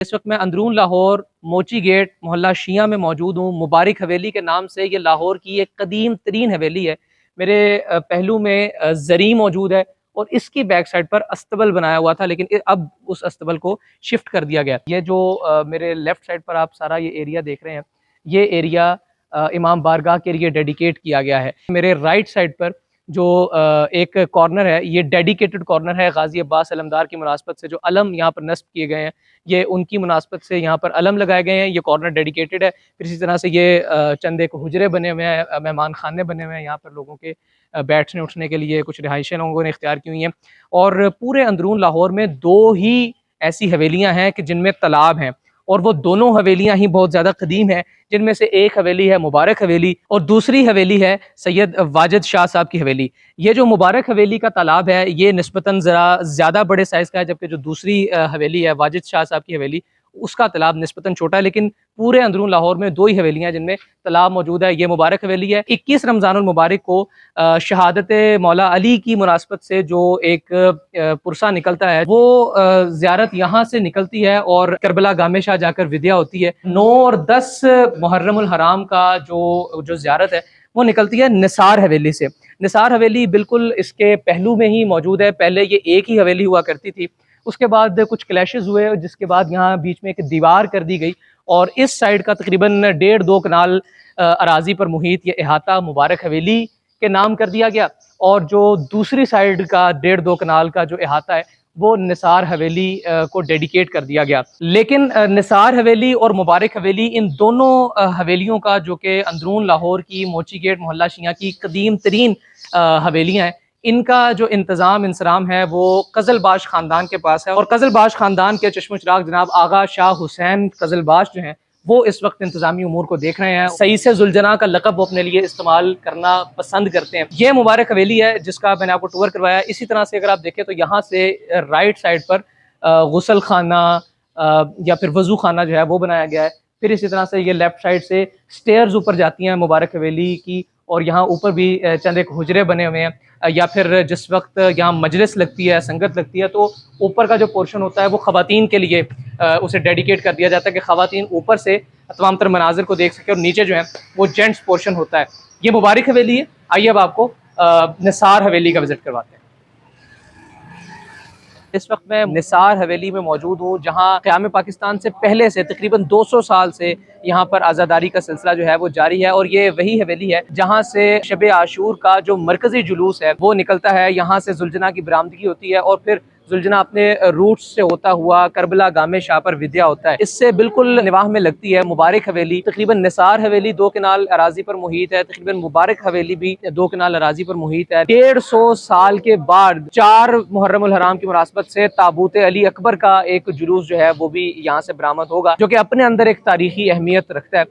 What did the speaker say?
इस वक्त मैं अंदरून लाहौर मोची गेट मोहल्ला शिया में मौजूद हूँ। मुबारक हवेली के नाम से ये लाहौर की एक कदीम तरीन हवेली है। मेरे पहलू में जरी मौजूद है और इसकी बैक साइड पर अस्तबल बनाया हुआ था, लेकिन अब उस अस्तबल को शिफ्ट कर दिया गया। ये जो मेरे लेफ्ट साइड पर आप सारा ये एरिया देख रहे हैं, ये एरिया इमाम बारगाह के लिए डेडिकेट किया गया है। मेरे राइट साइड पर जो एक कॉर्नर है, ये डेडिकेटेड कॉर्नर है गाजी अब्बास अलमदार की मुनासबत से। जो अलम यहाँ पर नस्ब किए गए हैं, ये उनकी मुनासबत से यहाँ पर अलम लगाए गए हैं। ये कॉर्नर डेडिकेटेड है। फिर इसी तरह से ये चंद एक हुजरे बने हुए हैं, मेहमान खाने बने हुए हैं यहाँ पर लोगों के बैठने उठने के लिए। कुछ रिहाइशें लोगों ने इख्तियार की हुई हैं। और पूरे अंदरून लाहौर में दो ही ऐसी हवेलियाँ हैं कि जिनमें तालाब हैं, और वो दोनों हवेलियाँ ही बहुत ज़्यादा कदीम हैं। जिनमें से एक हवेली है मुबारक हवेली और दूसरी हवेली है सैयद वाजिद शाह साहब की हवेली। ये जो मुबारक हवेली का तालाब है, ये निस्बतन ज़रा ज़्यादा बड़े साइज़ का है, जबकि जो दूसरी हवेली है वाजिद शाह साहब की हवेली, उसका तालाब निस्बतन छोटा है। लेकिन पूरे अंदरून लाहौर में दो ही हवेलियाँ हैं जिनमें तालाब मौजूद है। ये मुबारक हवेली है। 21 रमज़ानुल मुबारक को शहादत मौला अली की मुनासबत से जो एक पुरसा निकलता है, वो ज़ियारत यहाँ से निकलती है और करबला गामे शाह जाकर विद्या होती है। 9 और 10 मुहर्रमुल हराम का जो ज़ियारत है, वो निकलती है निसार हवेली से। निसार हवेली बिल्कुल इसके पहलू में ही मौजूद है। पहले ये एक ही हवेली हुआ करती थी, उसके बाद कुछ क्लैशेस हुए, जिसके बाद यहाँ बीच में एक दीवार कर दी गई और इस साइड का तकरीबन 1.5-2 कनाल अराजी पर मुहित ये अहाता मुबारक हवेली के नाम कर दिया गया। और जो दूसरी साइड का 1.5-2 कनाल का जो अहाता है, वो निसार हवेली को डेडिकेट कर दिया गया। लेकिन निसार हवेली और मुबारक हवेली, इन दोनों हवेलियों का, जो कि अंदरून लाहौर की मोची गेट मोहल्ला शिया की कदीम तरीन हवेलियाँ हैं, इनका जो इंतज़ाम इंसराम है वो कज़लबाश ख़ानदान के पास है। और कज़लबाश ख़ानदान के चश्मो चिराग जनाब आगा शाह हुसैन कज़लबाश जो हैं, वो इस वक्त इंतजामी उमूर को देख रहे हैं। सही से जुलजना का लक़ब वो अपने लिए इस्तेमाल करना पसंद करते हैं। ये मुबारक हवेली है जिसका मैंने आपको टूर करवाया। इसी तरह से अगर आप देखें तो यहाँ से राइट साइड पर गुसल खाना या फिर वज़ू खाना जो है वो बनाया गया है। फिर इसी तरह से ये लेफ्ट साइड से स्टेयर्स ऊपर जाती हैं मुबारक हवेली की, और यहाँ ऊपर भी चंद एक हुजरे बने हुए हैं। या फिर जिस वक्त यहाँ मजलिस लगती है, संगत लगती है, तो ऊपर का जो पोर्शन होता है वो ख़वातीन के लिए उसे डेडिकेट कर दिया जाता है कि ख़वातीन ऊपर से तमाम तर मनाजिर को देख सके, और नीचे जो है वो जेंट्स पोर्शन होता है। ये मुबारक हवेली है। आइए अब आपको निसार हवेली का विज़िट करवाते हैं। इस वक्त मैं निसार हवेली में मौजूद हूँ, जहाँ क़याम पाकिस्तान से पहले से तकरीबन 200 साल से यहाँ पर आज़ादारी का सिलसिला जो है वो जारी है। और ये वही हवेली है जहाँ से शब आशूर का जो मरकज़ी जुलूस है वो निकलता है। यहाँ से जुलजना की बरामदगी होती है और फिर जुलजना अपने रूट्स से होता हुआ करबला गामे शाह पर विद्या होता है। इससे बिल्कुल निवाह में लगती है मुबारक हवेली। तकरीबन निसार हवेली 2 कनाल अराजी पर मुहित है, तकरीबन मुबारक हवेली भी 2 कनाल अराजी पर मुहित है। 150 साल के बाद 4 मुहर्रमुल हराम की मुनासबत से ताबूत अली अकबर का एक जुलूस जो है वो भी यहाँ से बरामद होगा, जो कि अपने अंदर एक तारीखी अहमियत रखता है।